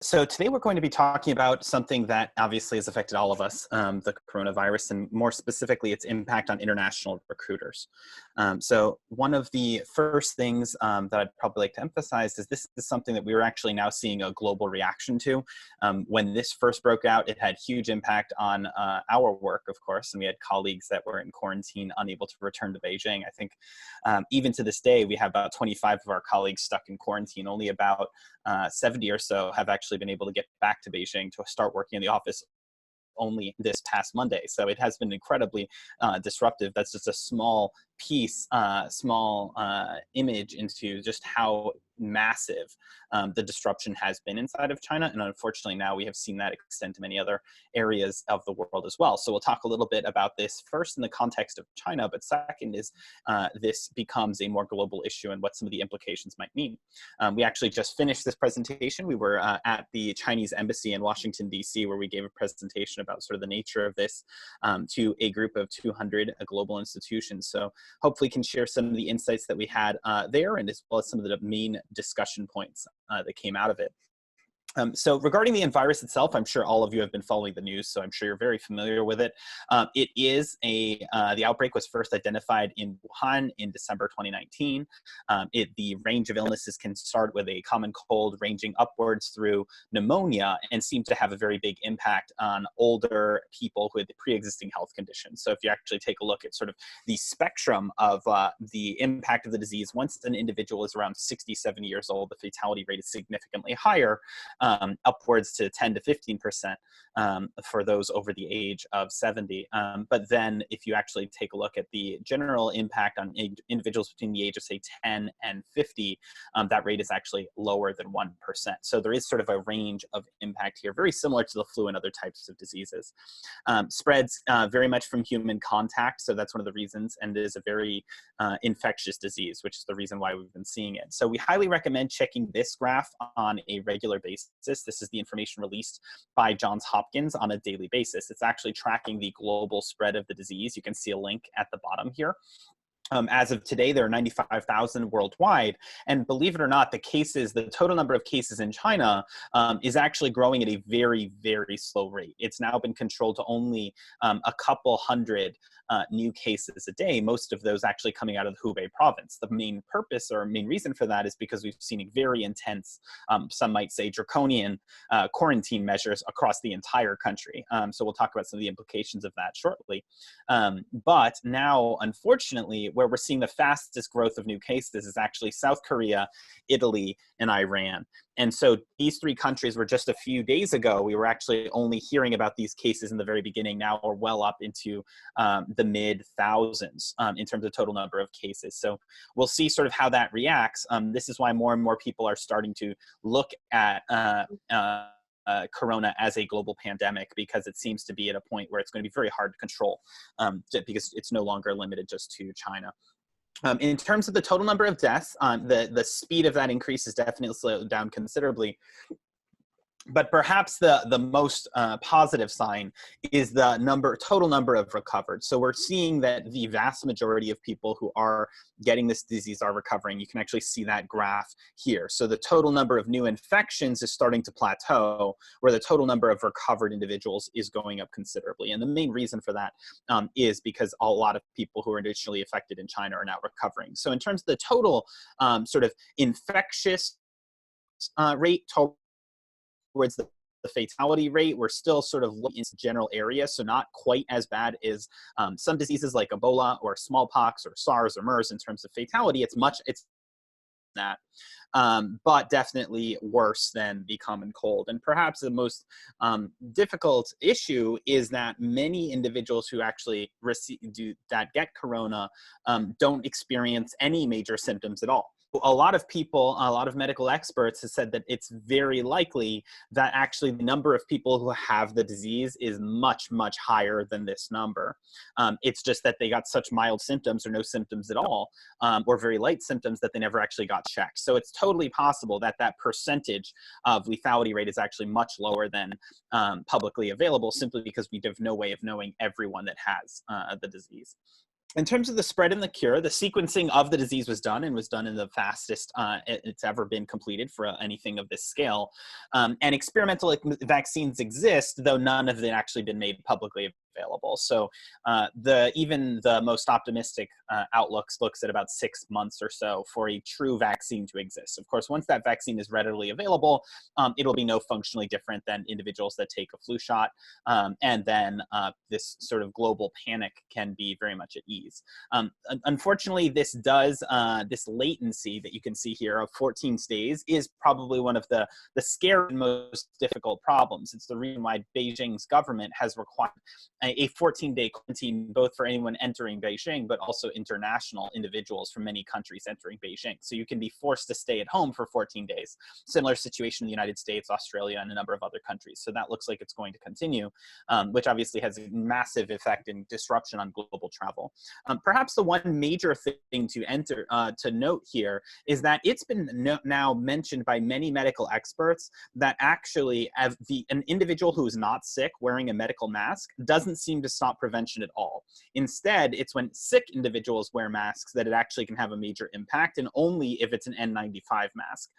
So today we're going to be talking about something that obviously has affected all of us, the coronavirus, and more specifically, its impact on international recruiters. So one of the first things that I'd probably like to emphasize is this is something that we are actually now seeing a global reaction to. When this first broke out, it had huge impact on our work, of course, and we had colleagues that were in quarantine, unable to return to Beijing. I think even to this day, we have about 25 of our colleagues stuck in quarantine. Only about 70 or so have actually been able to get back to Beijing to start working in the office only this past Monday. So it has been incredibly disruptive. That's just a small piece, small image into just how massive the disruption has been inside of China. And unfortunately, now we have seen that extend to many other areas of the world as well. So we'll talk a little bit about this first in the context of China, but second is this becomes a more global issue and what some of the implications might mean. We actually just finished this presentation. We were at the Chinese embassy in Washington, D.C., where we gave a presentation about sort of the nature of this to a group of 200 global institutions. So hopefully can share some of the insights that we had there, and as well as some of the main discussion points that came out of it. So regarding the virus itself, I'm sure all of you have been following the news, so I'm sure you're very familiar with it. The outbreak was first identified in Wuhan in December 2019. The range of illnesses can start with a common cold ranging upwards through pneumonia and seem to have a very big impact on older people with pre-existing health conditions. So if you actually take a look at sort of the spectrum of the impact of the disease, once an individual is around 60, 70 years old, the fatality rate is significantly higher, upwards to 10 to 15% for those over the age of 70. But then if you actually take a look at the general impact on individuals between the age of, say, 10 and 50, that rate is actually lower than 1%. So there is sort of a range of impact here, very similar to the flu and other types of diseases. Spreads very much from human contact, so that's one of the reasons, and it is a very infectious disease, which is the reason why we've been seeing it. So we highly recommend checking this graph on a regular basis. This is the information released by Johns Hopkins on a daily basis. It's actually tracking the global spread of the disease. You can see a link at the bottom here. As of today, there are 95,000 worldwide. And believe it or not, the total number of cases in China is actually growing at a very, very slow rate. It's now been controlled to only a couple hundred new cases a day, most of those actually coming out of the Hubei province. The main purpose or main reason for that is because we've seen a very intense, some might say draconian quarantine measures across the entire country. So we'll talk about some of the implications of that shortly. But now, unfortunately, where we're seeing the fastest growth of new cases is actually South Korea, Italy, and Iran. And so these three countries were just a few days ago, we were actually only hearing about these cases in the very beginning. Now we're well up into the mid thousands in terms of total number of cases. So we'll see sort of how that reacts. This is why more and more people are starting to look at corona as a global pandemic, because it seems to be at a point where it's going to be very hard to control because it's no longer limited just to China. In terms of the total number of deaths, the speed of that increase is definitely slowed down considerably. But perhaps the most positive sign is the total number of recovered. So we're seeing that the vast majority of people who are getting this disease are recovering. You can actually see that graph here. So the total number of new infections is starting to plateau, where the total number of recovered individuals is going up considerably. And the main reason for that is because a lot of people who were initially affected in China are now recovering. So in terms of the total sort of infectious rate, towards the fatality rate, we're still sort of looking in general area, so not quite as bad as some diseases like Ebola or smallpox or SARS or MERS in terms of fatality. It's that, but definitely worse than the common cold. And perhaps the most difficult issue is that many individuals who actually get corona don't experience any major symptoms at all. A lot of people, a lot of medical experts have said that it's very likely that actually the number of people who have the disease is much, much higher than this number. It's just that they got such mild symptoms or no symptoms at all, or very light symptoms that they never actually got checked. So it's totally possible that that percentage of lethality rate is actually much lower than publicly available, simply because we have no way of knowing everyone that has the disease. In terms of the spread and the cure, the sequencing of the disease was done and was done in the fastest it's ever been completed for anything of this scale. And experimental vaccines exist, though none have actually been made publicly available. So even the most optimistic outlooks looks at about 6 months or so for a true vaccine to exist. Of course, once that vaccine is readily available, it'll be no functionally different than individuals that take a flu shot. And then this sort of global panic can be very much at ease. Unfortunately, this latency that you can see here of 14 days is probably one of the scary and most difficult problems. It's the reason why Beijing's government has required a 14-day quarantine, both for anyone entering Beijing, but also international individuals from many countries entering Beijing. So you can be forced to stay at home for 14 days. Similar situation in the United States, Australia, and a number of other countries. So that looks like it's going to continue, which obviously has a massive effect and disruption on global travel. Perhaps the one major thing to note here is that it's been now mentioned by many medical experts that actually an individual who is not sick wearing a medical mask doesn't seem to stop prevention at all. Instead, it's when sick individuals wear masks that it actually can have a major impact, and only if it's an N95 mask.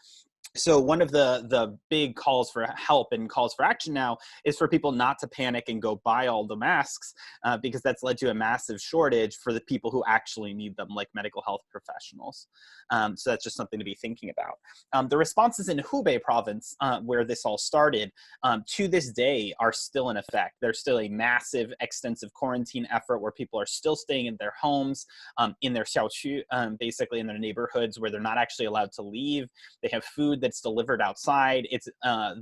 So one of the big calls for help and calls for action now is for people not to panic and go buy all the masks, because that's led to a massive shortage for the people who actually need them, like medical health professionals. So that's just something to be thinking about. The responses in Hubei province, where this all started, to this day are still in effect. There's still a massive, extensive quarantine effort where people are still staying in their homes, in their xiaoqu, basically in their neighborhoods where they're not actually allowed to leave. They have food that's delivered outside.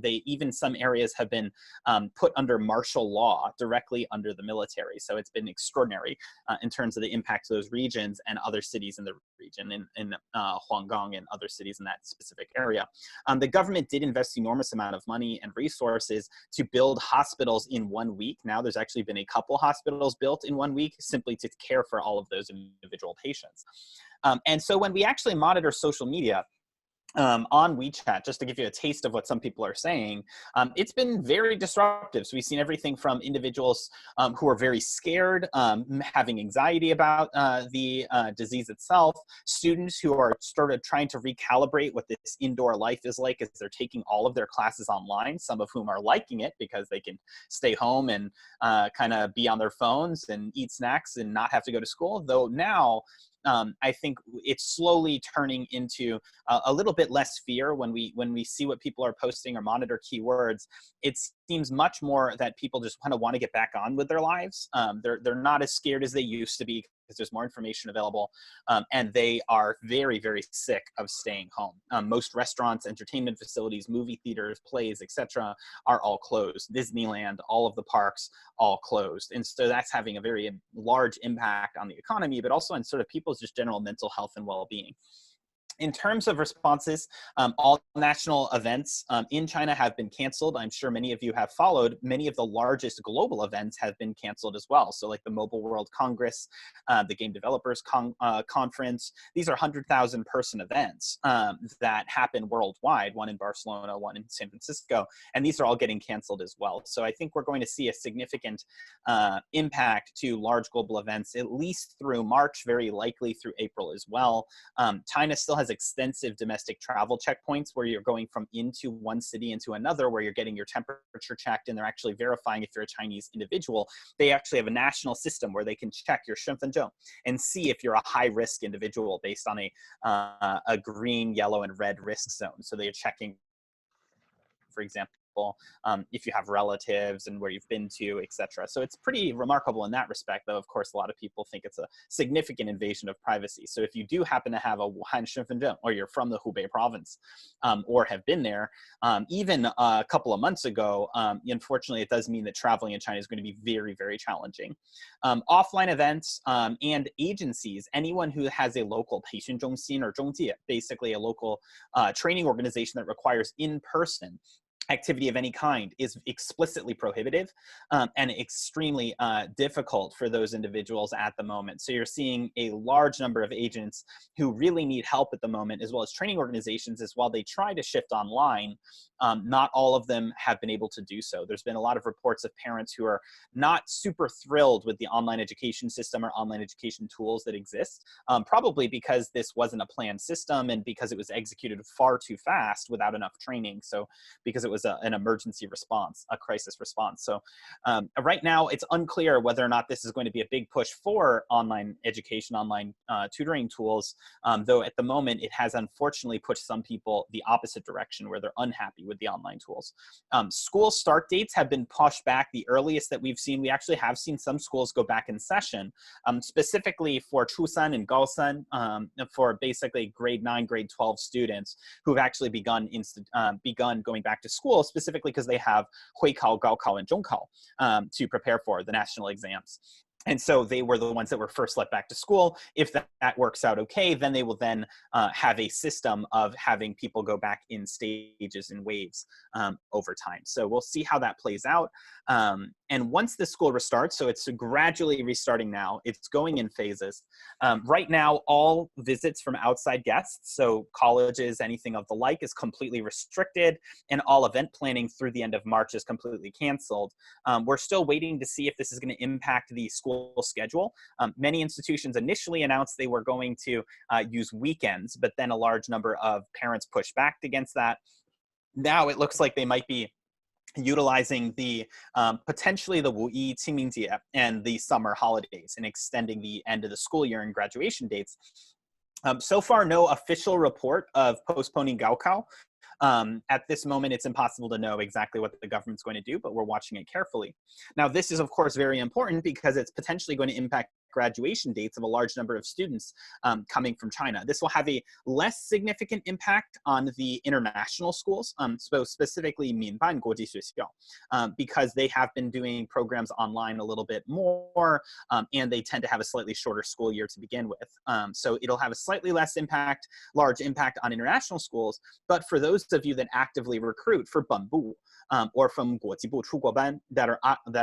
Even some areas have been put under martial law directly under the military. So it's been extraordinary in terms of the impact of those regions and other cities in the region, in Huanggang and other cities in that specific area. The government did invest enormous amount of money and resources to build hospitals in 1 week. Now there's actually been a couple hospitals built in 1 week simply to care for all of those individual patients. And so when we actually monitor social media, on WeChat, just to give you a taste of what some people are saying, it's been very disruptive. So we've seen everything from individuals who are very scared, having anxiety about the disease itself, students who are sort of trying to recalibrate what this indoor life is like as they're taking all of their classes online, some of whom are liking it because they can stay home and kind of be on their phones and eat snacks and not have to go to school. Though now, I think it's slowly turning into a little bit less fear when we see what people are posting or monitor keywords. It seems much more that people just kind of want to get back on with their lives. They're not as scared as they used to be because there's more information available, and they are very, very sick of staying home. Most restaurants, entertainment facilities, movie theaters, plays, etc., are all closed. Disneyland, all of the parks, all closed. And so that's having a very large impact on the economy, but also on sort of people's just general mental health and well-being. In terms of responses, all national events in China have been canceled. I'm sure many of you have followed. Many of the largest global events have been canceled as well. So like the Mobile World Congress, the Game Developers Conference, these are 100,000 person events that happen worldwide, one in Barcelona, one in San Francisco, and these are all getting canceled as well. So I think we're going to see a significant impact to large global events, at least through March, very likely through April as well. China still has extensive domestic travel checkpoints where you're going from into one city into another, where you're getting your temperature checked and they're actually verifying if you're a Chinese individual. They actually have a national system where they can check your 身份证 and see if you're a high-risk individual based on a green, yellow, and red risk zone. So they're checking, for example, if you have relatives and where you've been to, etc. So it's pretty remarkable in that respect, though, of course, a lot of people think it's a significant invasion of privacy. So if you do happen to have a Wuhan 身份证, or you're from the Hubei province, or have been there, even a couple of months ago, unfortunately, it does mean that traveling in China is going to be very, very challenging. Offline events and agencies, anyone who has a local 培训中心 or 中介, basically a local training organization that requires in-person activity of any kind is explicitly prohibitive, and extremely difficult for those individuals at the moment. So you're seeing a large number of agents who really need help at the moment, as well as training organizations, as while they try to shift online, not all of them have been able to do so. There's been a lot of reports of parents who are not super thrilled with the online education system or online education tools that exist, probably because this wasn't a planned system and because it was executed far too fast without enough training. So because it was an emergency response, a crisis response. So right now, it's unclear whether or not this is going to be a big push for online education, online tutoring tools, though at the moment, it has unfortunately pushed some people the opposite direction where they're unhappy with the online tools. School start dates have been pushed back. The earliest that we've seen, we actually have seen some schools go back in session, specifically for Chusan and Gaosan, for basically grade 9, grade 12 students who've actually begun going back to school, specifically because they have Huikao, Gaokao, and Zhongkao to prepare for the national exams. And so they were the ones that were first let back to school. If that works out okay, then they will then have a system of having people go back in stages and waves over time. So we'll see how that plays out. And once the school restarts, so it's gradually restarting now, it's going in phases. Right now, all visits from outside guests, so colleges, anything of the like, is completely restricted, and all event planning through the end of March is completely canceled. We're still waiting to see if this is going to impact the school schedule. Many institutions initially announced they were going to use weekends, but then a large number of parents pushed back against that. Now it looks like they might be utilizing the potentially the Wu Yi, Qingmingjie, and the summer holidays and extending the end of the school year and graduation dates. So far, no official report of postponing Gaokao. At this moment, it's impossible to know exactly what the government's going to do, but we're watching it carefully. Now, this is, of course, very important because it's potentially going to impact graduation dates of a large number of students coming from China. This will have a less significant impact on the international schools, so specifically Minban Guoji Xuexiao, because they have been doing programs online a little bit more, and they tend to have a slightly shorter school year to begin with. So it'll have a slightly less large impact on international schools, but for those of you that actively recruit for Banbu, or from Guojibu Chuguoban that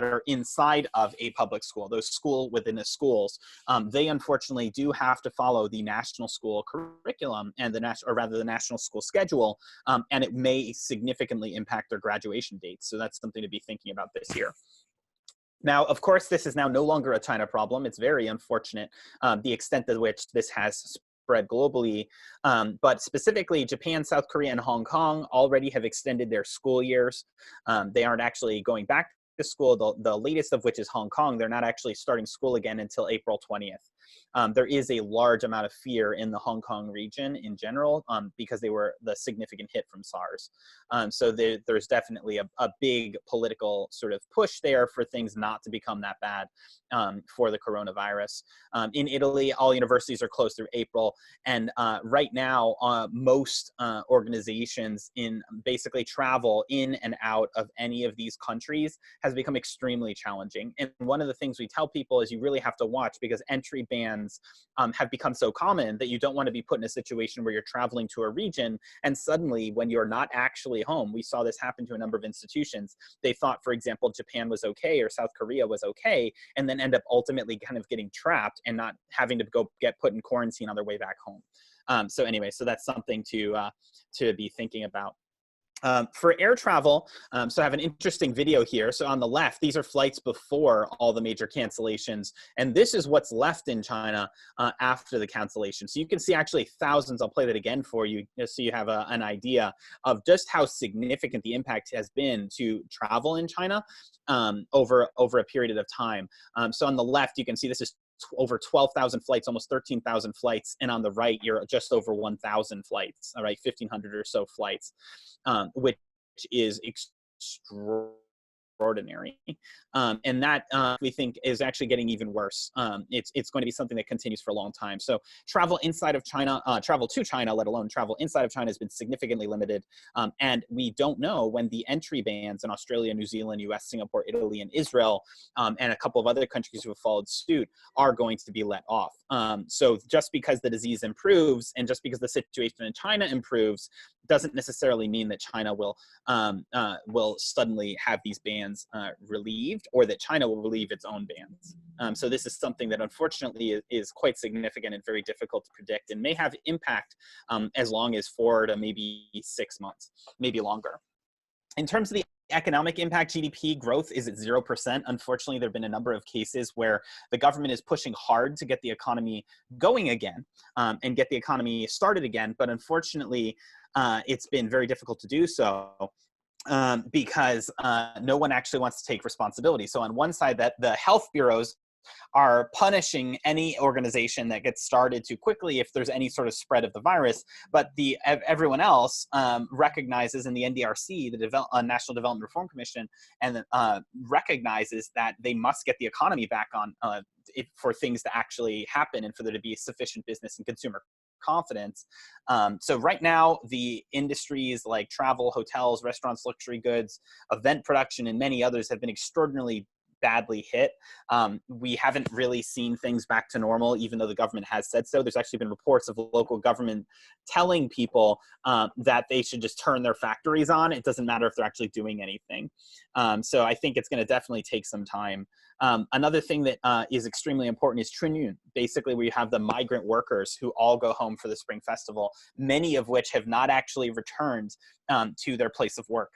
are inside of a public school, those school within the schools, they unfortunately do have to follow the national school curriculum and the national school schedule, and it may significantly impact their graduation dates. So that's something to be thinking about this year. Now, of course, this is now no longer a China problem. It's very unfortunate, the extent to which this has spread globally, but specifically Japan, South Korea, and Hong Kong already have extended their school years. They aren't actually going back to school, the latest of which is Hong Kong. They're not actually starting school again until April 20th. There is a large amount of fear in the Hong Kong region in general because they were the significant hit from SARS. So there's definitely a big political sort of push there for things not to become that bad for the coronavirus. In Italy, all universities are closed through April. And right now, most organizations in basically travel in and out of any of these countries has become extremely challenging. And one of the things we tell people is you really have to watch, because entry bans have become so common that you don't want to be put in a situation where you're traveling to a region and suddenly when you're not actually home. We saw this happen to a number of institutions. They thought, for example, Japan was okay or South Korea was okay, and then end up ultimately kind of getting trapped and not having to go get put in quarantine on their way back home. So anyway, so that's something to be thinking about. For air travel, so I have an interesting video here. So on the left, these are flights before all the major cancellations. And this is what's left in China after the cancellation. So you can see actually thousands. I'll play that again for you just so you have an idea of just how significant the impact has been to travel in China over a period of time. So on the left, you can see this is over 12,000 flights, almost 13,000 flights. And on the right, you're just over 1,000 flights, all right, 1,500 or so flights, which is extraordinary. extraordinary. And that we think is actually getting even worse. It's going to be something that continues for a long time. So travel inside of China, travel to China, let alone travel inside of China, has been significantly limited. And we don't know when the entry bans in Australia, New Zealand, US, Singapore, Italy, and Israel, and a couple of other countries who have followed suit, are going to be let off. So just because the disease improves and just because the situation in China improves doesn't necessarily mean that China will suddenly have these bans relieved, or that China will relieve its own bans. So this is something that unfortunately is quite significant and very difficult to predict, and may have impact as long as 4 to maybe 6 months, maybe longer. In terms of the economic impact, GDP growth is at 0%. Unfortunately, there have been a number of cases where the government is pushing hard to get the economy going again and get the economy started again. But unfortunately, it's been very difficult to do so. Because no one actually wants to take responsibility. So on one side, that the health bureaus are punishing any organization that gets started too quickly if there's any sort of spread of the virus, but everyone else recognizes, in the NDRC, the National Development Reform Commission, and recognizes that they must get the economy back on for things to actually happen and for there to be sufficient business and consumer confidence. So right now, the industries like travel, hotels, restaurants, luxury goods, event production, and many others have been extraordinarily badly hit. We haven't really seen things back to normal, even though the government has said so. There's actually been reports of local government telling people that they should just turn their factories on. It doesn't matter if they're actually doing anything. So I think it's going to definitely take some time. Another thing that is extremely important is Chunyun, basically where you have the migrant workers who all go home for the Spring Festival, many of which have not actually returned to their place of work.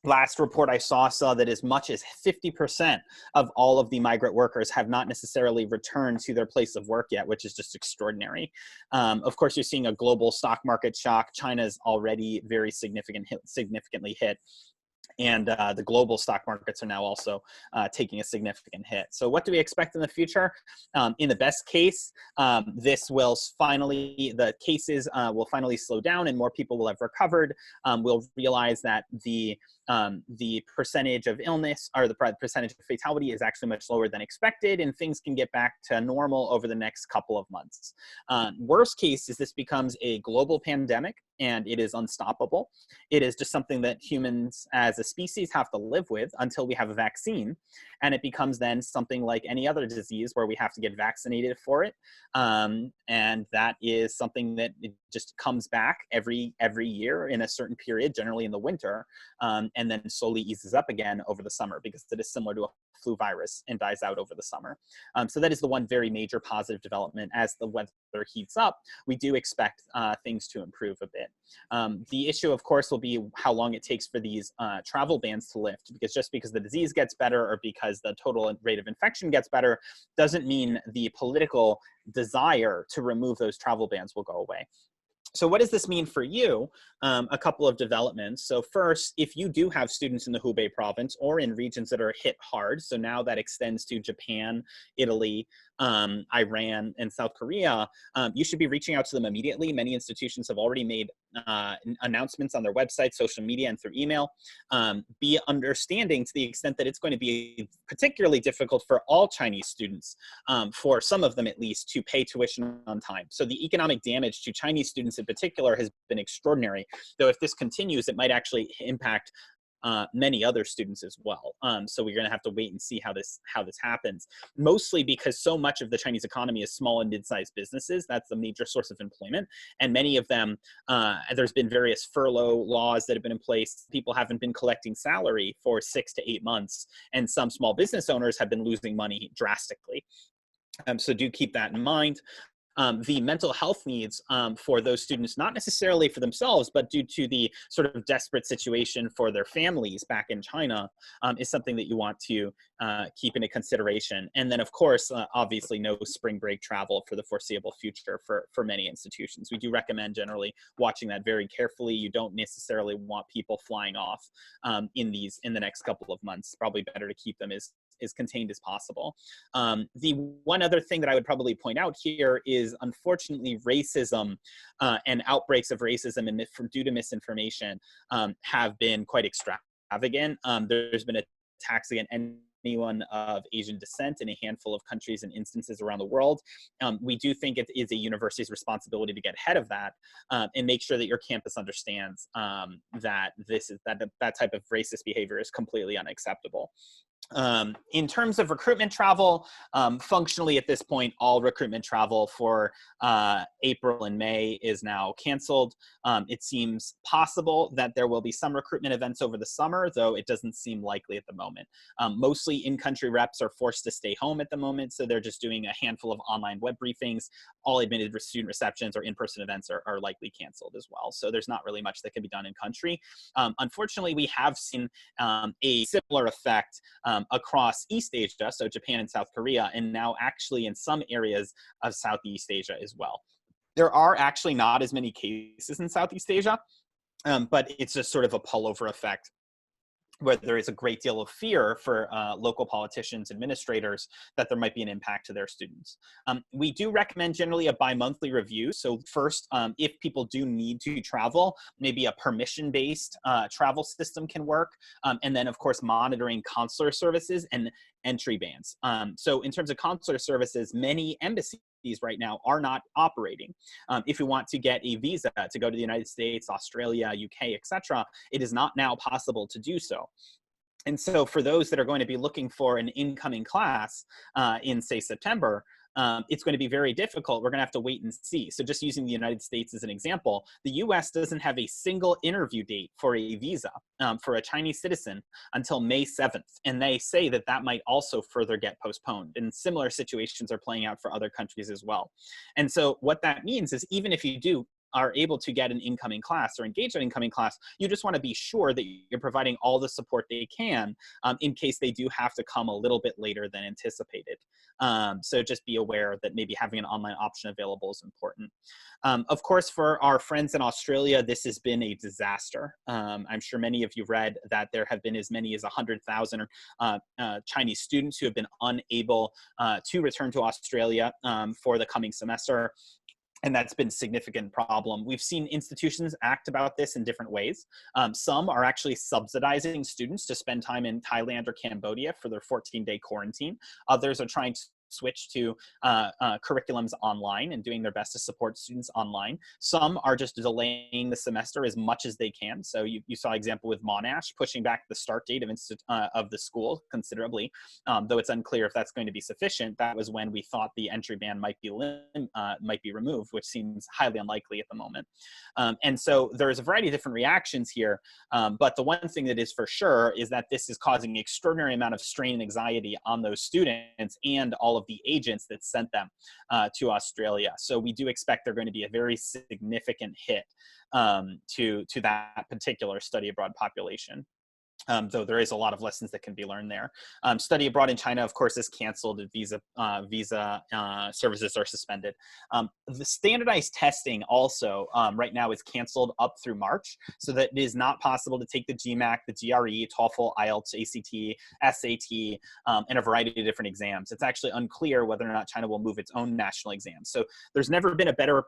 Last report I saw that as much as 50% of all of the migrant workers have not necessarily returned to their place of work yet, which is just extraordinary. Of course, you're seeing a global stock market shock. China's already very significantly hit. And the global stock markets are now also taking a significant hit. So what do we expect in the future? In the best case, the cases will finally slow down and more people will have recovered. We'll realize that the percentage of illness, or the percentage of fatality, is actually much lower than expected, and things can get back to normal over the next couple of months. Worst case is this becomes a global pandemic and it is unstoppable. It is just something that humans as a species have to live with until we have a vaccine. And it becomes then something like any other disease where we have to get vaccinated for it. And that is something that it just comes back every year in a certain period, generally in the winter, and then slowly eases up again over the summer, because it is similar to a flu virus and dies out over the summer. So that is the one very major positive development. As the weather heats up, we do expect things to improve a bit. The issue, of course, will be how long it takes for these travel bans to lift, because just because the disease gets better or because the total rate of infection gets better doesn't mean the political desire to remove those travel bans will go away. So what does this mean for you? A couple of developments. So first, if you do have students in the Hubei province or in regions that are hit hard, so now that extends to Japan, Italy, Iran, and South Korea, you should be reaching out to them immediately. Many institutions have already made announcements on their website, social media, and through email. Be understanding to the extent that it's going to be particularly difficult for all Chinese students, for some of them at least, to pay tuition on time. So the economic damage to Chinese students in particular has been extraordinary, though if this continues, it might actually impact many other students as well. So we're going to have to wait and see how this happens, mostly because so much of the Chinese economy is small and mid-sized businesses. That's the major source of employment. And many of them, there's been various furlough laws that have been in place. People haven't been collecting salary for 6 to 8 months. And some small business owners have been losing money drastically. So do keep that in mind. The mental health needs for those students, not necessarily for themselves, but due to the sort of desperate situation for their families back in China, is something that you want to keep into consideration. And then, of course, obviously no spring break travel for the foreseeable future for many institutions. We do recommend generally watching that very carefully. You don't necessarily want people flying off in the next couple of months. Probably better to keep them as contained as possible. The one other thing that I would probably point out here is, unfortunately, racism and outbreaks of racism and due to misinformation have been quite extravagant. There's been attacks against anyone of Asian descent in a handful of countries and instances around the world. We do think it is a university's responsibility to get ahead of that and make sure that your campus understands that that type of racist behavior is completely unacceptable. In terms of recruitment travel, functionally at this point, all recruitment travel for April and May is now canceled. It seems possible that there will be some recruitment events over the summer, though it doesn't seem likely at the moment. Mostly in-country reps are forced to stay home at the moment, so they're just doing a handful of online web briefings. All admitted student receptions or in-person events are likely canceled as well. So there's not really much that can be done in country. Unfortunately, we have seen a similar effect across East Asia, so Japan and South Korea, and now actually in some areas of Southeast Asia as well. There are actually not as many cases in Southeast Asia, but it's just sort of a pullover effect where there is a great deal of fear for local politicians, administrators, that there might be an impact to their students. We do recommend generally a bi-monthly review. So first, if people do need to travel, maybe a permission-based travel system can work. And then, of course, monitoring consular services and entry bans. So in terms of consular services, many embassies right now are not operating. If you want to get a visa to go to the United States, Australia, UK, etc., it is not now possible to do so. And so for those that are going to be looking for an incoming class in, say, September, it's going to be very difficult. We're going to have to wait and see. So just using the United States as an example, the US doesn't have a single interview date for a visa for a Chinese citizen until May 7th. And they say that that might also further get postponed. And similar situations are playing out for other countries as well. And so what that means is even if you are able to get an incoming class or engage an incoming class, you just want to be sure that you're providing all the support they can in case they do have to come a little bit later than anticipated. So just be aware that maybe having an online option available is important. Of course, for our friends in Australia, this has been a disaster. I'm sure many of you read that there have been as many as 100,000 Chinese students who have been unable to return to Australia for the coming semester. And that's been a significant problem. We've seen institutions act about this in different ways. Some are actually subsidizing students to spend time in Thailand or Cambodia for their 14-day quarantine. Others are trying to switch to curriculums online and doing their best to support students online. Some are just delaying the semester as much as they can. So you saw an example with Monash pushing back the start date of the school considerably, though it's unclear if that's going to be sufficient. That was when we thought the entry ban might be removed, which seems highly unlikely at the moment. And so there's a variety of different reactions here, but the one thing that is for sure is that this is causing an extraordinary amount of strain and anxiety on those students and all of the agents that sent them to Australia. So we do expect they're going to be a very significant hit to that particular study abroad population. Though there is a lot of lessons that can be learned there. Study abroad in China, of course, is canceled. Visa services are suspended. The standardized testing also right now is canceled up through March, so that it is not possible to take the GMAT, the GRE, TOEFL, IELTS, ACT, SAT, and a variety of different exams. It's actually unclear whether or not China will move its own national exams. So there's never been a better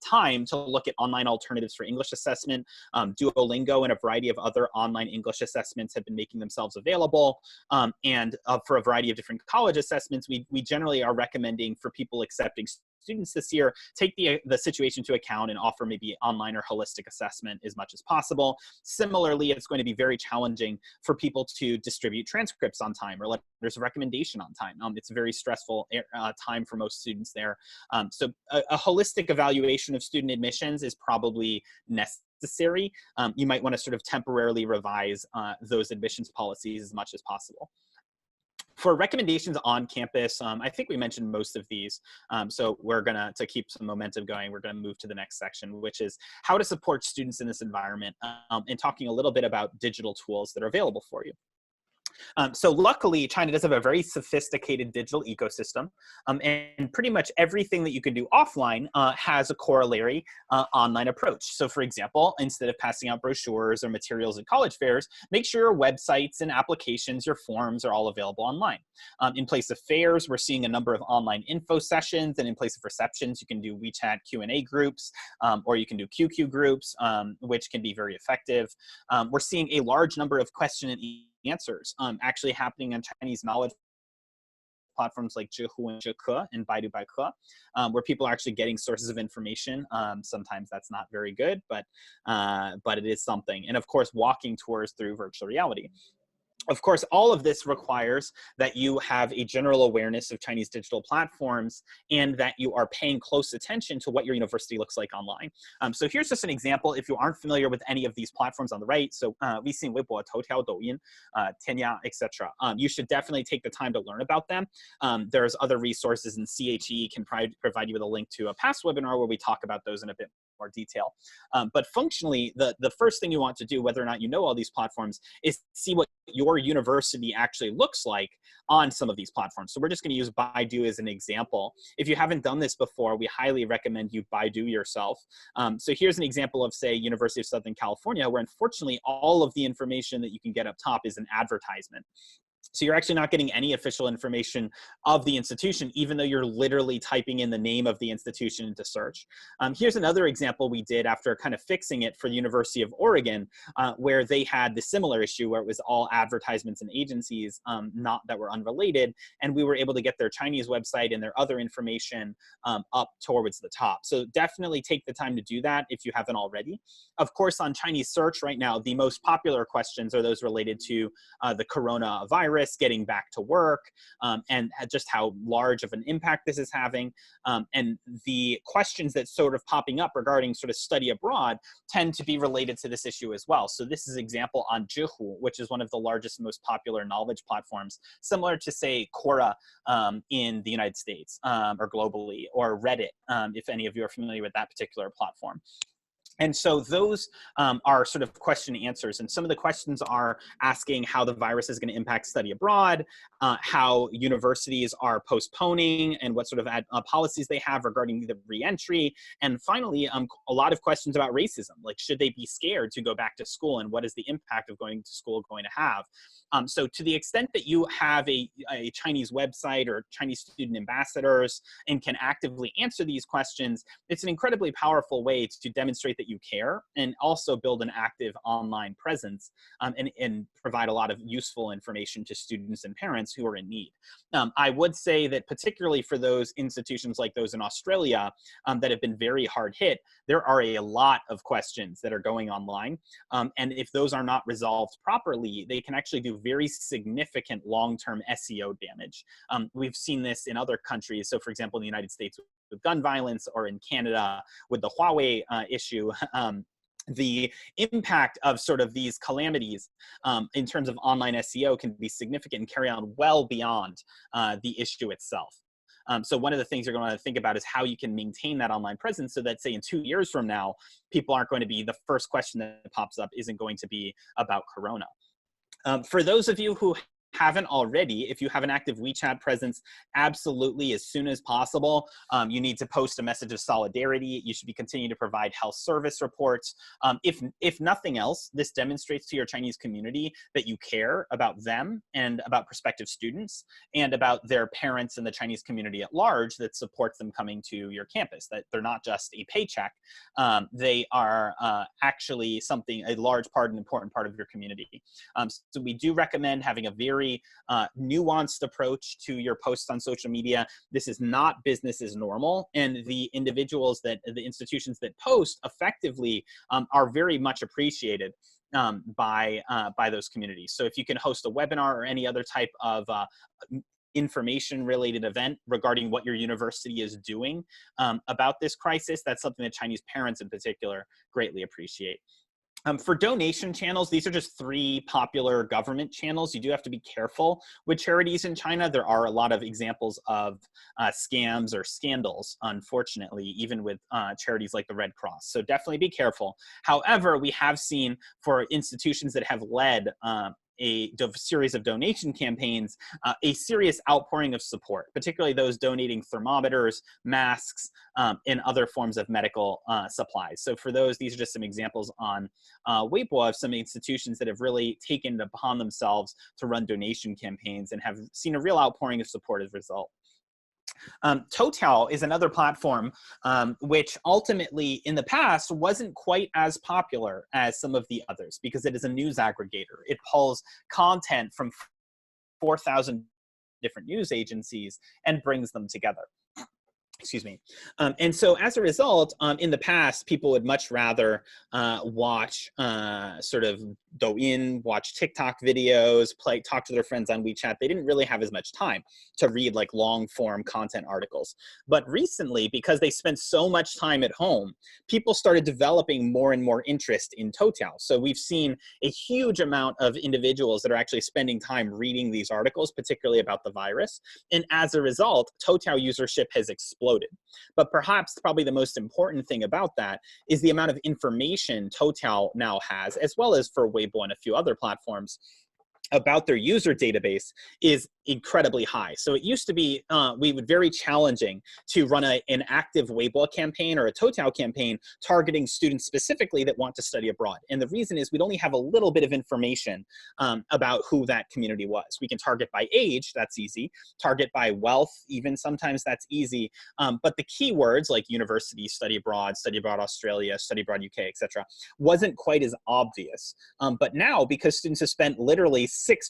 time to look at online alternatives for English assessment. Duolingo and a variety of other online English assessments have been making themselves available. And for a variety of different college assessments, we generally are recommending for people accepting students this year, take the situation into account and offer maybe online or holistic assessment as much as possible. Similarly, it's going to be very challenging for people to distribute transcripts on time or letters of recommendation on time. It's a very stressful time for most students there. So a holistic evaluation of student admissions is probably necessary. You might want to sort of temporarily revise those admissions policies as much as possible. For recommendations on campus, I think we mentioned most of these. So we're to keep some momentum going, we're gonna move to the next section, which is how to support students in this environment, and talking a little bit about digital tools that are available for you. So luckily, China does have a very sophisticated digital ecosystem, and pretty much everything that you can do offline has a corollary online approach. So for example, instead of passing out brochures or materials at college fairs, make sure your websites and applications, your forms are all available online. In place of fairs, we're seeing a number of online info sessions, and in place of receptions, you can do WeChat Q&A groups, or you can do QQ groups, which can be very effective. We're seeing a large number of question and answers actually happening on Chinese knowledge platforms like Zhihu and Zhike and Baidu Baike, where people are actually getting sources of information. Sometimes that's not very good, but it is something. And of course, walking tours through virtual reality. Of course, all of this requires that you have a general awareness of Chinese digital platforms and that you are paying close attention to what your university looks like online. So here's just an example. If you aren't familiar with any of these platforms on the right, so Weixin, Weibo, Toutiao, Douyin, Tianya, etc., you should definitely take the time to learn about them. There's other resources, and CHE can provide you with a link to a past webinar where we talk about those in a bit more detail. But functionally, the first thing you want to do, whether or not you know all these platforms, is see what your university actually looks like on some of these platforms. So we're just going to use Baidu as an example. If you haven't done this before, we highly recommend you Baidu yourself. So here's an example of, say, University of Southern California, where unfortunately all of the information that you can get up top is an advertisement. So you're actually not getting any official information of the institution, even though you're literally typing in the name of the institution into search. Here's another example we did after kind of fixing it for the University of Oregon, where they had the similar issue where it was all advertisements and agencies not that were unrelated, and we were able to get their Chinese website and their other information up towards the top. So definitely take the time to do that if you haven't already. Of course, on Chinese search right now, the most popular questions are those related to the coronavirus, getting back to work, and just how large of an impact this is having. And the questions that sort of popping up regarding sort of study abroad tend to be related to this issue as well. So this is an example on Zhihu, which is one of the largest, most popular knowledge platforms, similar to, say, Quora in the United States or globally, or Reddit, if any of you are familiar with that particular platform. And so those are sort of question answers. And some of the questions are asking how the virus is going to impact study abroad, how universities are postponing and what sort of policies they have regarding the reentry. And finally, a lot of questions about racism, like should they be scared to go back to school and what is the impact of going to school going to have? So to the extent that you have a Chinese website or Chinese student ambassadors and can actively answer these questions, it's an incredibly powerful way to demonstrate that you care and also build an active online presence and provide a lot of useful information to students and parents who are in need. I would say that particularly for those institutions like those in Australia that have been very hard hit, there are a lot of questions that are going online. And if those are not resolved properly, they can actually do very significant long-term SEO damage. We've seen this in other countries. So for example, in the United States with gun violence, or in Canada with the Huawei issue, the impact of sort of these calamities in terms of online SEO can be significant and carry on well beyond the issue itself. So one of the things you're going to think about is how you can maintain that online presence so that, say, in 2 years from now, people aren't going to be, the first question that pops up isn't going to be about Corona. For those of you who haven't already, if you have an active WeChat presence, absolutely, as soon as possible, you need to post a message of solidarity. You should be continuing to provide health service reports. If nothing else, this demonstrates to your Chinese community that you care about them and about prospective students and about their parents and the Chinese community at large that supports them coming to your campus, that they're not just a paycheck. They are actually a large part, an important part of your community. So we do recommend having a very nuanced approach to your posts on social media. This is not business as normal, and the institutions that post effectively are very much appreciated by those communities. So if you can host a webinar or any other type of information-related event regarding what your university is doing about this crisis, that's something that Chinese parents in particular greatly appreciate. For donation channels, these are just 3 popular government channels. You do have to be careful with charities in China. There are a lot of examples of scams or scandals, unfortunately, even with charities like the Red Cross. So definitely be careful. However, we have seen for institutions that have led a series of donation campaigns, a serious outpouring of support, particularly those donating thermometers, masks, and other forms of medical supplies. So for those, these are just some examples on Weibo of some institutions that have really taken it upon themselves to run donation campaigns and have seen a real outpouring of support as a result. Total is another platform which ultimately in the past wasn't quite as popular as some of the others because it is a news aggregator. It pulls content from 4,000 different news agencies and brings them together. Excuse me. And so as a result, in the past, people would much rather watch sort of Douyin, watch TikTok videos, talk to their friends on WeChat. They didn't really have as much time to read like long form content articles. But recently, because they spent so much time at home, people started developing more and more interest in Toutiao. So we've seen a huge amount of individuals that are actually spending time reading these articles, particularly about the virus. And as a result, Toutiao usership has exploded. But perhaps probably the most important thing about that is the amount of information Toutiao now has, as well as for Weibo and a few other platforms, about their user database is incredibly high. So it used to be very challenging to run an active Weibo campaign or a Toutiao campaign targeting students specifically that want to study abroad. And the reason is we'd only have a little bit of information about who that community was. We can target by age, that's easy. Target by wealth, even sometimes that's easy. But the keywords like university, study abroad Australia, study abroad UK, etc., wasn't quite as obvious. But now, because students have spent literally 6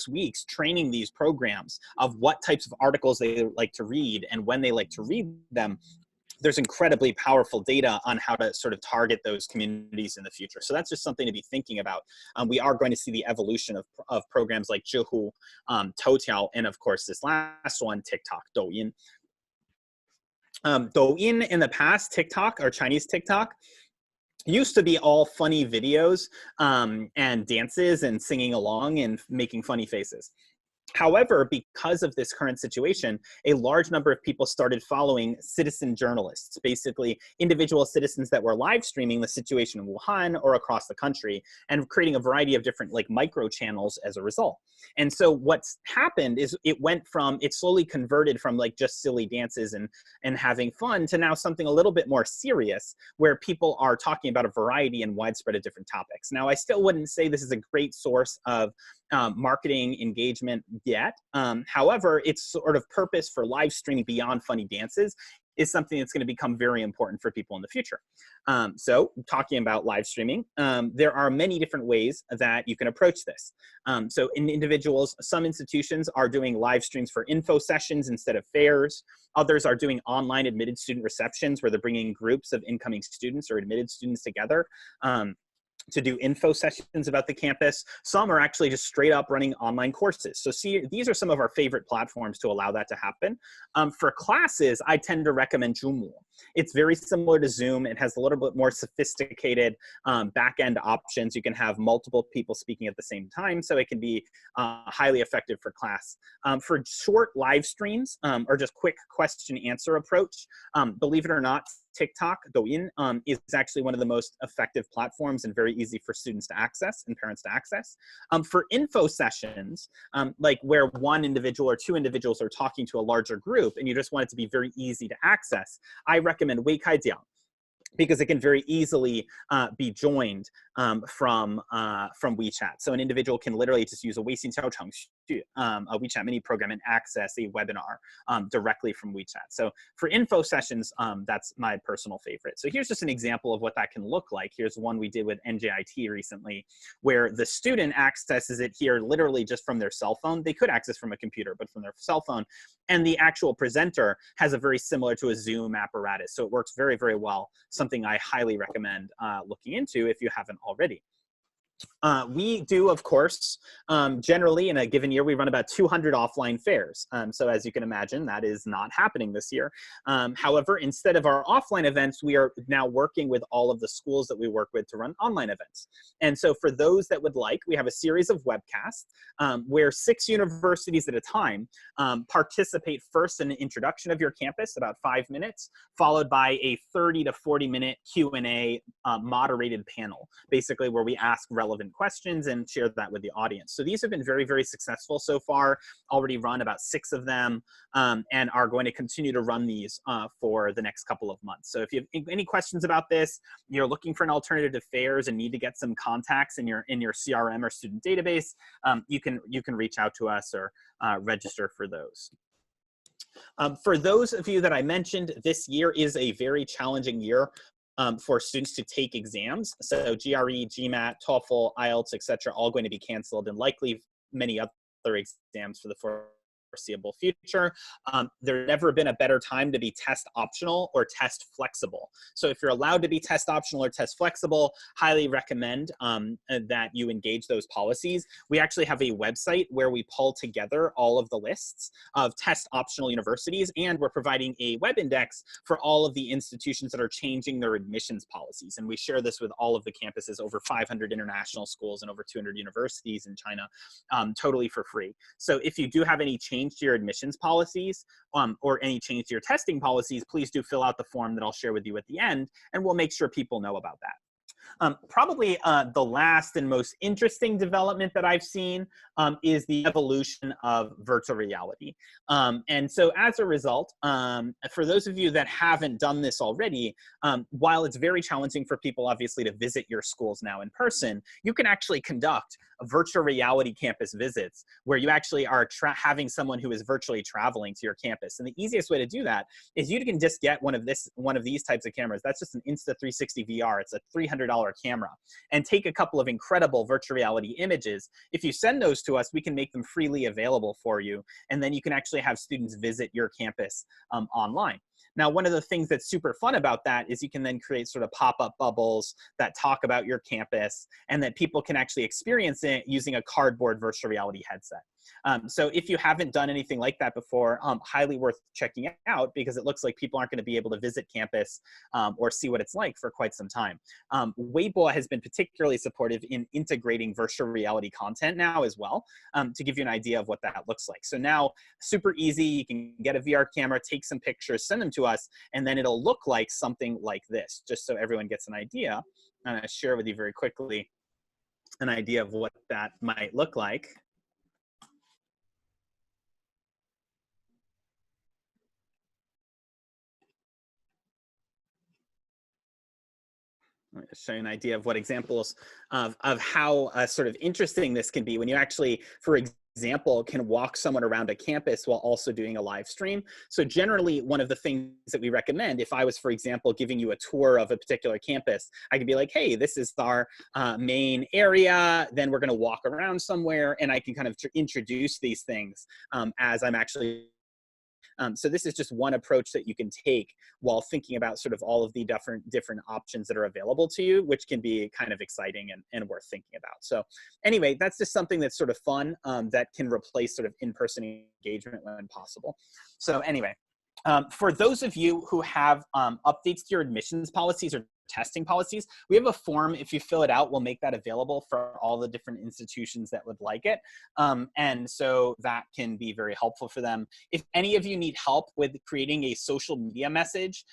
weeks training these programs of what types of articles they like to read and when they like to read them, there's incredibly powerful data on how to sort of target those communities in the future. So that's just something to be thinking about. We are going to see the evolution of programs like Zhihu, Toutiao, and of course this last one, TikTok, Douyin. Douyin in the past, TikTok or Chinese TikTok, used to be all funny videos and dances and singing along and making funny faces. However, because of this current situation, a large number of people started following citizen journalists, basically individual citizens that were live streaming the situation in Wuhan or across the country and creating a variety of different like micro channels as a result. And so what's happened is it slowly converted from like just silly dances and having fun to now something a little bit more serious where people are talking about a variety and widespread of different topics. Now, I still wouldn't say this is a great source of marketing engagement yet. However, its sort of purpose for live streaming beyond funny dances is something that's going to become very important for people in the future. So talking about live streaming, there are many different ways that you can approach this. So in individuals, some institutions are doing live streams for info sessions instead of fairs. Others are doing online admitted student receptions where they're bringing groups of incoming students or admitted students together to do info sessions about the campus. Some are actually just straight up running online courses. So see, these are some of our favorite platforms to allow that to happen. For classes, I tend to recommend Zoomoo. It's very similar to Zoom. It has a little bit more sophisticated back-end options. You can have multiple people speaking at the same time, so it can be highly effective for class. For short live streams or just quick question answer approach, believe it or not, TikTok, Douyin, is actually one of the most effective platforms and very easy for students to access and parents to access. For info sessions, like where one individual or two individuals are talking to a larger group and you just want it to be very easy to access, I recommend Weikaijiang, because it can very easily be joined from WeChat. So an individual can literally just use a Weixin Qiao Chengxu, a WeChat mini program, and access a webinar directly from WeChat. So for info sessions, that's my personal favorite. So here's just an example of what that can look like. Here's one we did with NJIT recently, where the student accesses it here literally just from their cell phone. They could access from a computer, but from their cell phone. And the actual presenter has a very similar to a Zoom apparatus. So it works very, very well. Something I highly recommend looking into if you haven't already. We do, of course, generally in a given year, we run about 200 offline fairs. So as you can imagine, that is not happening this year. However, instead of our offline events, we are now working with all of the schools that we work with to run online events. And so for those that would like, we have a series of webcasts where 6 universities at a time participate first in an introduction of your campus, about 5 minutes, followed by a 30 to 40-minute Q&A moderated panel, basically where we ask relevant questions and share that with the audience. So these have been very, very successful so far. Already run about 6 of them and are going to continue to run these for the next couple of months. So if you have any questions about this, you're looking for an alternative to fairs and need to get some contacts in your CRM or student database, you can reach out to us or register for those. For those of you that I mentioned, this year is a very challenging year for students to take exams. So GRE, GMAT, TOEFL, IELTS, etc., all going to be canceled, and likely many other exams for the foreseeable future. There's never been a better time to be test optional or test flexible. So if you're allowed to be test optional or test flexible, highly recommend that you engage those policies. We actually have a website where we pull together all of the lists of test optional universities, and we're providing a web index for all of the institutions that are changing their admissions policies. And we share this with all of the campuses, over 500 international schools and over 200 universities in China, totally for free. So if you do have any change to your admissions policies or any change to your testing policies, please do fill out the form that I'll share with you at the end, and we'll make sure people know about that. Probably the last and most interesting development that I've seen is the evolution of virtual reality. And so as a result, for those of you that haven't done this already, while it's very challenging for people obviously to visit your schools now in person, you can actually conduct virtual reality campus visits where you actually are having someone who is virtually traveling to your campus. And the easiest way to do that is you can just get one of these types of cameras. That's just an Insta360 VR. It's a $300 camera, and take a couple of incredible virtual reality images. If you send those to us, we can make them freely available for you, and then you can actually have students visit your campus online. Now, one of the things that's super fun about that is you can then create sort of pop-up bubbles that talk about your campus, and that people can actually experience it using a cardboard virtual reality headset. So if you haven't done anything like that before, highly worth checking out, because it looks like people aren't going to be able to visit campus or see what it's like for quite some time. Weibo has been particularly supportive in integrating virtual reality content now as well, to give you an idea of what that looks like. So now, super easy, you can get a VR camera, take some pictures, send them to us, and then it'll look like something like this, just so everyone gets an idea. I'm going to share with you very quickly an idea of what that might look like. I'll show you an idea of what examples of how sort of interesting this can be when you actually, for example, can walk someone around a campus while also doing a live stream. So generally, one of the things that we recommend, if I was, for example, giving you a tour of a particular campus, I could be like, hey, this is our main area, then we're going to walk around somewhere, and I can kind of introduce these things as I'm actually so this is just one approach that you can take while thinking about sort of all of the different options that are available to you, which can be kind of exciting and worth thinking about. So anyway, that's just something that's sort of fun that can replace sort of in-person engagement when possible. So anyway, for those of you who have updates to your admissions policies or testing policies, we have a form. If you fill it out, we'll make that available for all the different institutions that would like it. And so that can be very helpful for them. If any of you need help with creating a social media message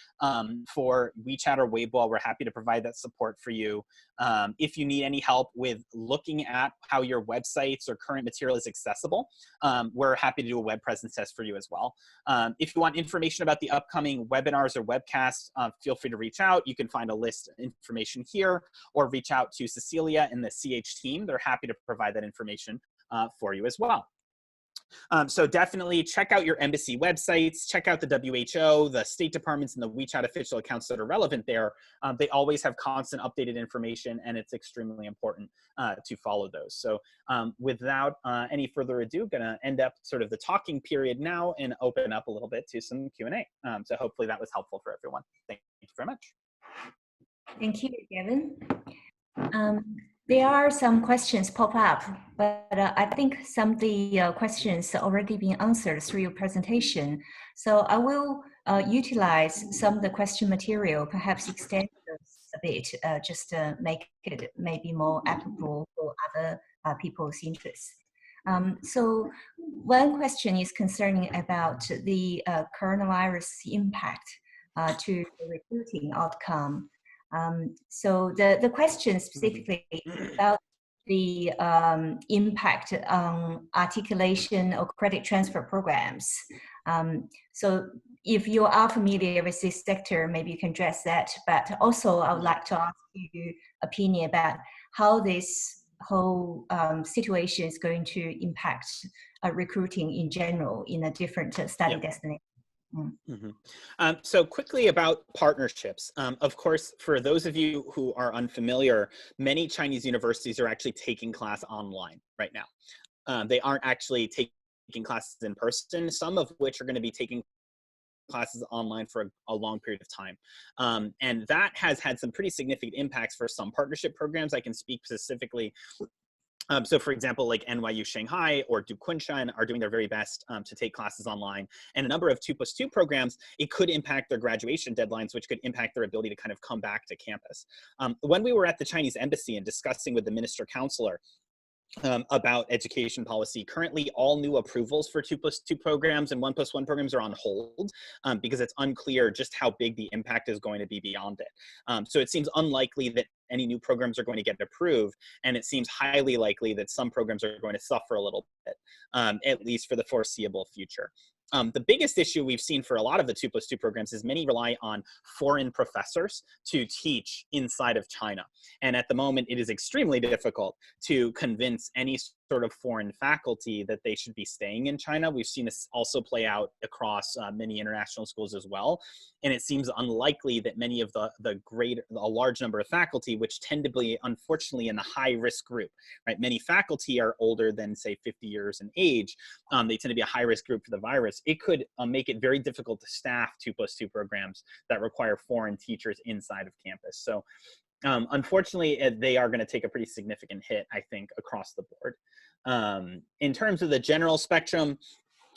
for WeChat or Weibo, we're happy to provide that support for you. If you need any help with looking at how your websites or current material is accessible, we're happy to do a web presence test for you as well. If you want information about the upcoming webinars or webcasts, feel free to reach out. You can find a list of information here, or reach out to Cecilia and the CH team. They're happy to provide that information for you as well. So definitely check out your embassy websites, check out the WHO, the State Departments, and the WeChat official accounts that are relevant there. They always have constant updated information, and it's extremely important to follow those. So without any further ado, gonna end up sort of the talking period now and open up a little bit to some Q&A. So hopefully that was helpful for everyone. Thank you very much. Thank you, Gavin. There are some questions pop up, but I think some of the questions are already being answered through your presentation. So I will utilize some of the question material, perhaps extend this a bit, just to make it maybe more applicable for other people's interests. So one question is concerning about the coronavirus impact to the recruiting outcome. So the question specifically about the impact on articulation or credit transfer programs. So if you are familiar with this sector, maybe you can address that. But also I would like to ask you opinion about how this whole situation is going to impact recruiting in general in a different study destination. So quickly about partnerships. Of course, for those of you who are unfamiliar, many Chinese universities are actually taking class online right now. They aren't actually taking classes in person, some of which are going to be taking classes online for a long period of time. And that has had some pretty significant impacts for some partnership programs. I can speak specifically. So for example, like NYU Shanghai or Duke Kunshan are doing their very best to take classes online. And a number of 2+2 programs, it could impact their graduation deadlines, which could impact their ability to kind of come back to campus. When we were at the Chinese embassy and discussing with the minister counselor about education policy. Currently, all new approvals for 2+2 programs and 1+1 programs are on hold because it's unclear just how big the impact is going to be beyond it. So it seems unlikely that any new programs are going to get approved, and it seems highly likely that some programs are going to suffer a little bit, at least for the foreseeable future. The biggest issue we've seen for a lot of the 2+2 programs is many rely on foreign professors to teach inside of China. And at the moment, it is extremely difficult to convince any sort of foreign faculty that they should be staying in China. We've seen this also play out across many international schools as well. And it seems unlikely that many of a large number of faculty, which tend to be, unfortunately, in the high risk group, right? Many faculty are older than, say, 50 years in age. They tend to be a high risk group for the virus. It could make it very difficult to staff 2+2 programs that require foreign teachers inside of campus. So unfortunately, they are going to take a pretty significant hit, I think, across the board. In terms of the general spectrum,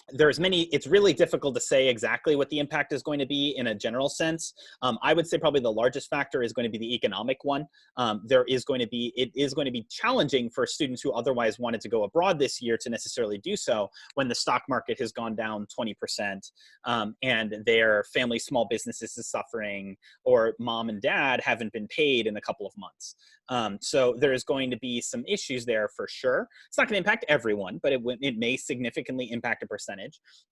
it's really difficult to say exactly what the impact is going to be in a general sense. I would say probably the largest factor is going to be the economic one. It is going to be challenging for students who otherwise wanted to go abroad this year to necessarily do so when the stock market has gone down 20% and their family small businesses is suffering, or mom and dad haven't been paid in a couple of months. So there's going to be some issues there for sure. It's not going to impact everyone, but it may significantly impact a percentage.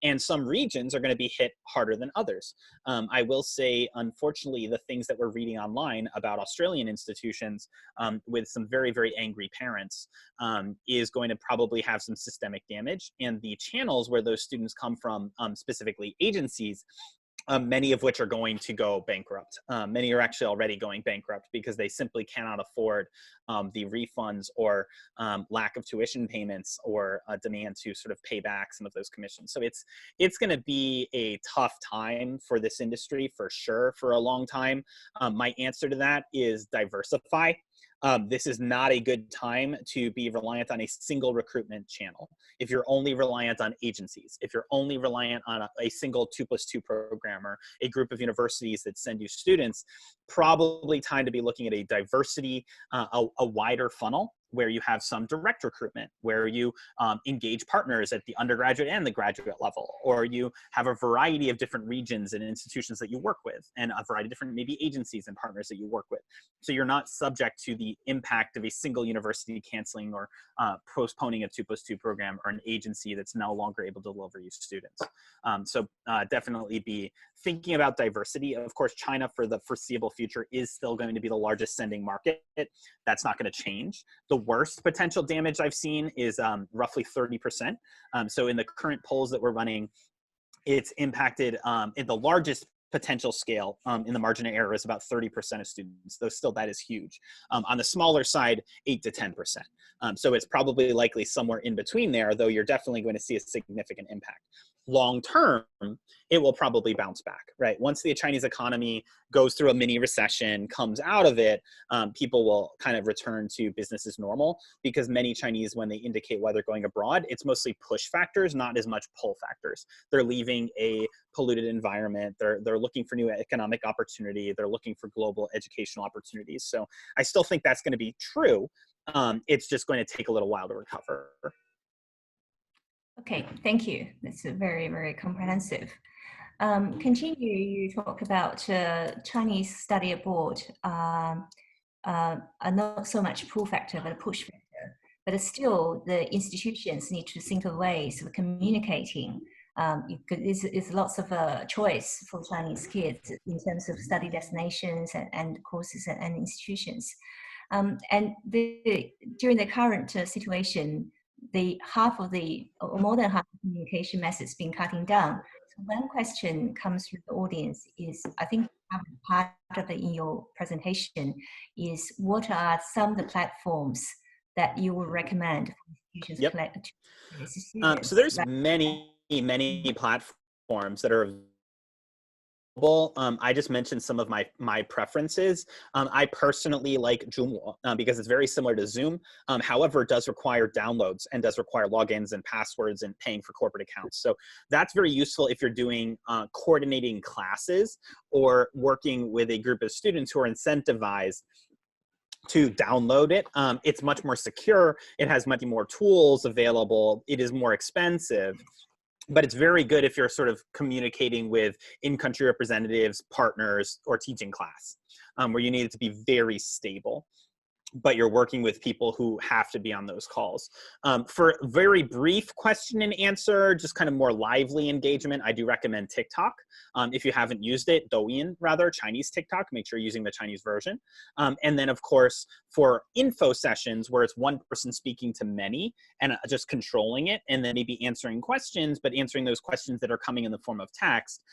And some regions are going to be hit harder than others. I will say, unfortunately, the things that we're reading online about Australian institutions with some very, very angry parents is going to probably have some systemic damage. And the channels where those students come from, specifically agencies, many of which are going to go bankrupt. Many are actually already going bankrupt because they simply cannot afford the refunds or lack of tuition payments or demand to sort of pay back some of those commissions. So it's going to be a tough time for this industry for sure for a long time. My answer to that is diversify. This is not a good time to be reliant on a single recruitment channel. If you're only reliant on agencies, if you're only reliant on a single 2+2 program or a group of universities that send you students, probably time to be looking at a diversity, a wider funnel, where you have some direct recruitment, where you engage partners at the undergraduate and the graduate level, or you have a variety of different regions and institutions that you work with, and a variety of different maybe agencies and partners that you work with. So you're not subject to the impact of a single university canceling or postponing a 2+2 program, or an agency that's no longer able to deliver you students. So definitely be thinking about diversity. Of course, China for the foreseeable future is still going to be the largest sending market. That's not going to change. The worst potential damage I've seen is roughly 30%. So in the current polls that we're running, it's impacted in the largest potential scale in the margin of error is about 30% of students, though still that is huge. On the smaller side, 8 to 10%. So it's probably likely somewhere in between there, though you're definitely going to see a significant impact. Long term, it will probably bounce back, right? Once the Chinese economy goes through a mini recession, comes out of it, people will kind of return to business as normal, because many Chinese, when they indicate why they're going abroad, it's mostly push factors, not as much pull factors. They're leaving a polluted environment. They're looking for new economic opportunity. They're looking for global educational opportunities. So I still think that's going to be true. It's just going to take a little while to recover. Okay, thank you. That's very, very comprehensive. Continue, you talk about Chinese study abroad are not so much pull factor, but a push factor. But still, the institutions need to think of ways of communicating. It's lots of choice for Chinese kids in terms of study destinations and courses and institutions. During the current situation, or more than half of the communication methods being cutting down. So one question comes from the audience is, I think part of it in your presentation is, what are some of the platforms that you would recommend for institutions Yep. So there's many platforms that are I just mentioned some of my preferences. I personally like Joomla because it's very similar to Zoom. However, it does require downloads and does require logins and passwords and paying for corporate accounts. So that's very useful if you're doing coordinating classes or working with a group of students who are incentivized to download it. It's much more secure. It has many more tools available. It is more expensive. But it's very good if you're sort of communicating with in-country representatives, partners, or teaching class, where you need it to be very stable, but you're working with people who have to be on those calls. For very brief question and answer, just kind of more lively engagement, I do recommend TikTok. If you haven't used it, Douyin rather, Chinese TikTok, make sure you're using the Chinese version. And then of course, for info sessions where it's one person speaking to many and just controlling it, and then maybe answering questions, but answering those questions that are coming in the form of text,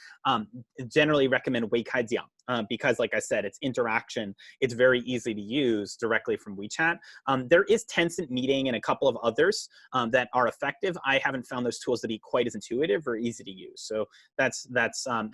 generally recommend Weikaijiang because like I said, it's interaction. It's very easy to use directly from WeChat. There is Tencent Meeting and a couple of others that are effective. I haven't found those tools to be quite as intuitive or easy to use. So that's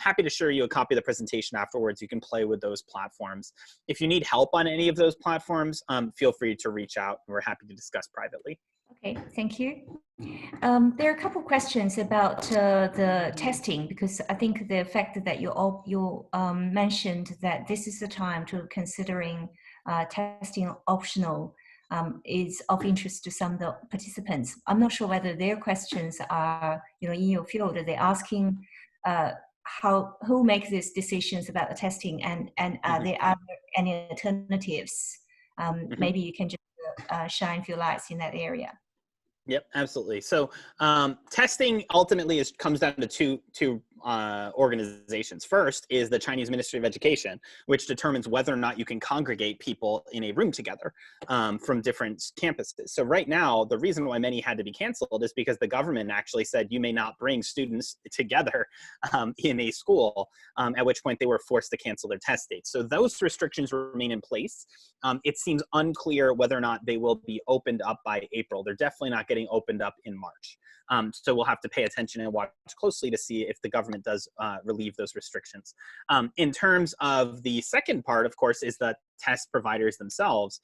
happy to share you a copy of the presentation afterwards. You can play with those platforms. If you need help on any of those platforms, feel free to reach out. We're happy to discuss privately. Okay, thank you. There are a couple of questions about the testing, because I think the fact that you mentioned that this is the time to considering testing optional is of interest to some of the participants. I'm not sure whether their questions are, in your field. Are they asking who makes these decisions about the testing, and are there any alternatives? Maybe you can just shine a few lights in that area. Yep, absolutely. So testing ultimately comes down to two organizations. First is the Chinese Ministry of Education, which determines whether or not you can congregate people in a room together from different campuses. So right now, the reason why many had to be canceled is because the government actually said you may not bring students together in a school, at which point they were forced to cancel their test dates. So those restrictions remain in place. It seems unclear whether or not they will be opened up by April. They're definitely not getting opened up in March. So we'll have to pay attention and watch closely to see if the government does relieve those restrictions. In terms of the second part, of course, is the test providers themselves,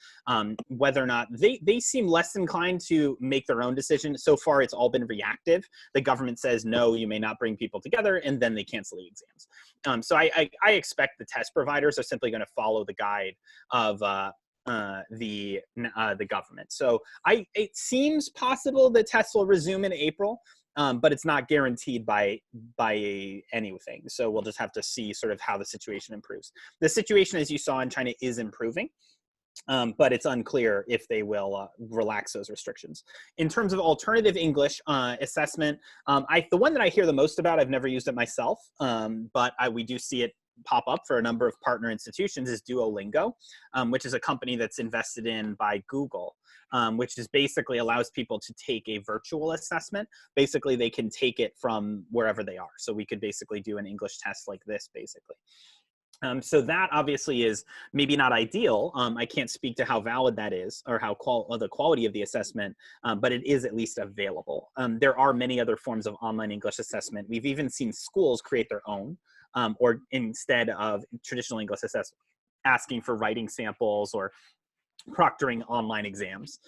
whether or not they seem less inclined to make their own decision. So far, it's all been reactive. The government says, no, you may not bring people together, and then they cancel the exams. So I expect the test providers are simply going to follow the guide of the government. So it seems possible that tests will resume in April, but it's not guaranteed by anything. So we'll just have to see sort of how the situation improves. The situation, as you saw in China, is improving. But it's unclear if they will relax those restrictions. In terms of alternative English assessment, the one that I hear the most about, I've never used it myself, but we do see it pop up for a number of partner institutions, is Duolingo, which is a company that's invested in by Google, which is basically allows people to take a virtual assessment. Basically, they can take it from wherever they are. So we could basically do an English test like this, basically. So that obviously is maybe not ideal. I can't speak to how valid that is or how the quality of the assessment, but it is at least available. There are many other forms of online English assessment. We've even seen schools create their own, or instead of traditional English assessment, asking for writing samples or proctoring online exams.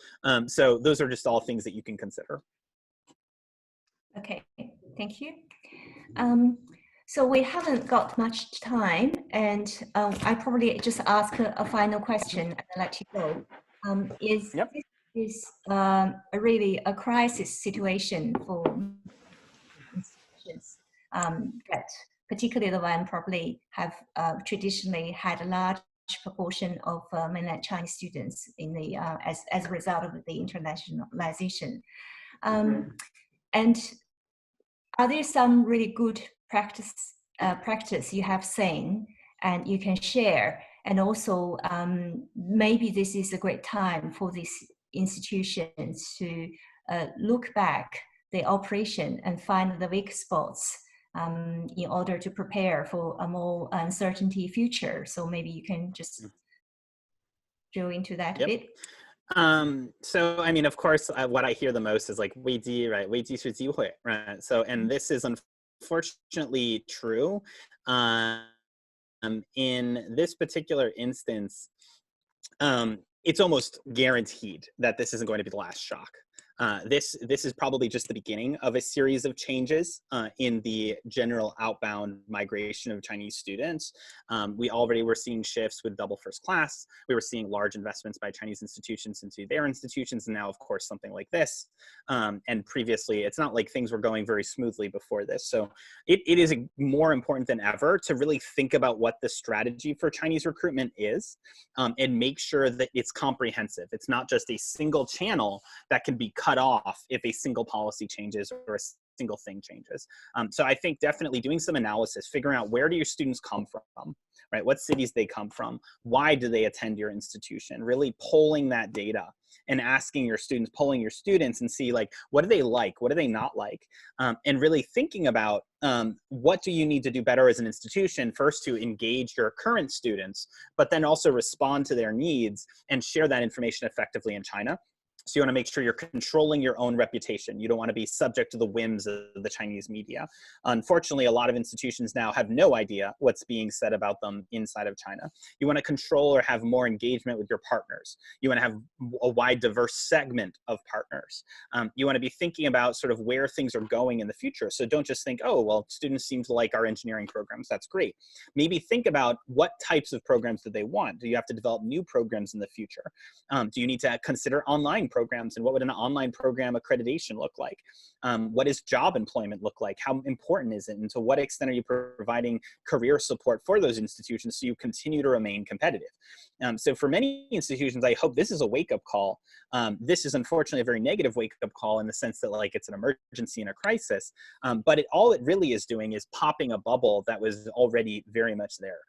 So those are just all things that you can consider. Okay, thank you. So we haven't got much time, and I probably just ask a final question and I'll let you go. This is really a crisis situation for institutions that, particularly the one probably have traditionally had a large proportion of mainland Chinese students in the as a result of the internationalization. And are there some really good practice you have seen and you can share And also, maybe this is a great time for these institutions to look back the operation and find the weak spots in order to prepare for a more uncertainty future. So maybe you can just drill into that a Yep. bit. So I mean, of course, what I hear the most is like 危机, right? 危机是机会, right? So, and this is unfortunately true. In this particular instance, it's almost guaranteed that this isn't going to be the last shock. This is probably just the beginning of a series of changes in the general outbound migration of Chinese students. We already were seeing shifts with double first class. We were seeing large investments by Chinese institutions into their institutions, and now, of course, something like this. And previously, it's not like things were going very smoothly before this. So it is more important than ever to really think about what the strategy for Chinese recruitment is, and make sure that it's comprehensive. It's not just a single channel that can be cut off if a single policy changes or a single thing changes. So I think definitely doing some analysis, figuring out where do your students come from, right? What cities they come from, why do they attend your institution, really polling that data and asking your students, polling your students and see like, what do they like? What do they not like? And really thinking about what do you need to do better as an institution, first to engage your current students, but then also respond to their needs and share that information effectively in China. So you want to make sure you're controlling your own reputation. You don't want to be subject to the whims of the Chinese media. Unfortunately, a lot of institutions now have no idea what's being said about them inside of China. You want to control or have more engagement with your partners. You want to have a wide, diverse segment of partners. You want to be thinking about sort of where things are going in the future. So don't just think, oh, well, students seem to like our engineering programs. That's great. Maybe think about what types of programs do they want? Do you have to develop new programs in the future? Do you need to consider online programs, and what would an online program accreditation look like? What does job employment look like? How important is it? And to what extent are you providing career support for those institutions so you continue to remain competitive? So for many institutions, I hope this is a wake-up call. This is unfortunately a very negative wake-up call in the sense that like it's an emergency and a crisis, but all it really is doing is popping a bubble that was already very much there.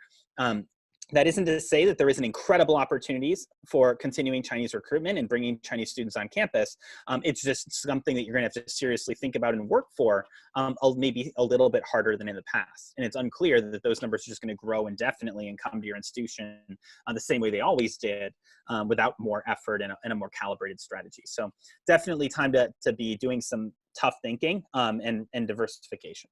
That isn't to say that there isn't incredible opportunities for continuing Chinese recruitment and bringing Chinese students on campus. It's just something that you're going to have to seriously think about and work for, maybe a little bit harder than in the past. And it's unclear that those numbers are just going to grow indefinitely and come to your institution the same way they always did, without more effort and a more calibrated strategy. So definitely time to be doing some tough thinking and diversification.